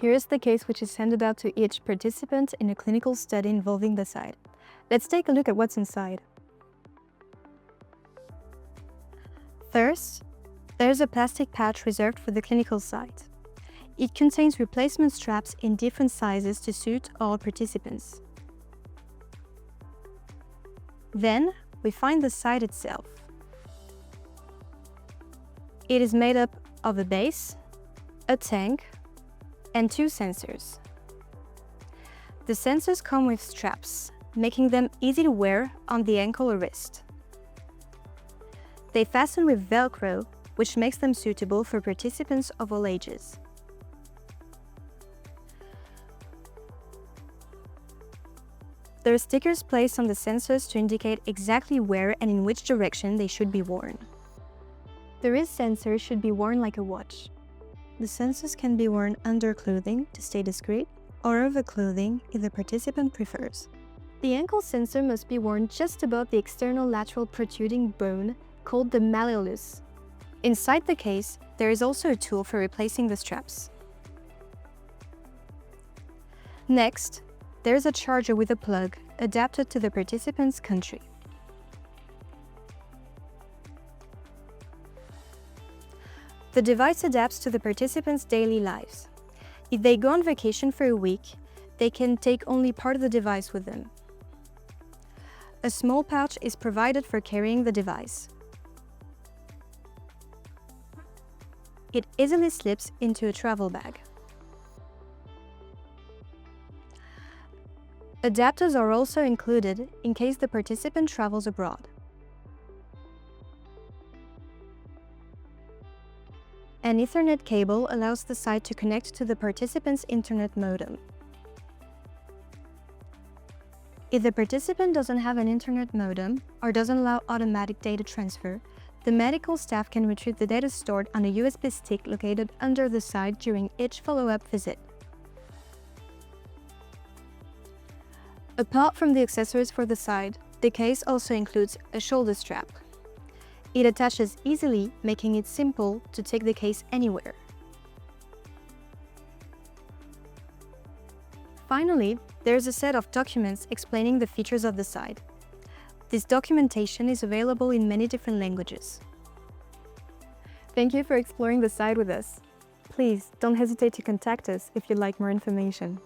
Here's the case which is handed out to each participant in a clinical study involving the Syde. Let's take a look at what's inside. First, there's a plastic pouch reserved for the clinical site. It contains replacement straps in different sizes to suit all participants. Then, we find the Syde itself. It is made up of a base, a tank, and 2 sensors. The sensors come with straps, making them easy to wear on the ankle or wrist. They fasten with Velcro, which makes them suitable for participants of all ages. There are stickers placed on the sensors to indicate exactly where and in which direction they should be worn. The wrist sensor should be worn like a watch. The sensors can be worn under clothing to stay discreet, or over clothing if the participant prefers. The ankle sensor must be worn just above the external lateral protruding bone called the malleolus. Inside the case, there is also a tool for replacing the straps. Next, there is a charger with a plug adapted to the participant's country. The device adapts to the participants' daily lives. If they go on vacation for a week, they can take only part of the device with them. A small pouch is provided for carrying the device. It easily slips into a travel bag. Adapters are also included in case the participant travels abroad. An Ethernet cable allows the Syde to connect to the participant's internet modem. If the participant doesn't have an internet modem or doesn't allow automatic data transfer, the medical staff can retrieve the data stored on a USB stick located under the Syde during each follow-up visit. Apart from the accessories for the Syde, the case also includes a shoulder strap. It attaches easily, making it simple to take the case anywhere. Finally, there's a set of documents explaining the features of the Syde. This documentation is available in many different languages. Thank you for exploring the Syde with us. Please don't hesitate to contact us if you'd like more information.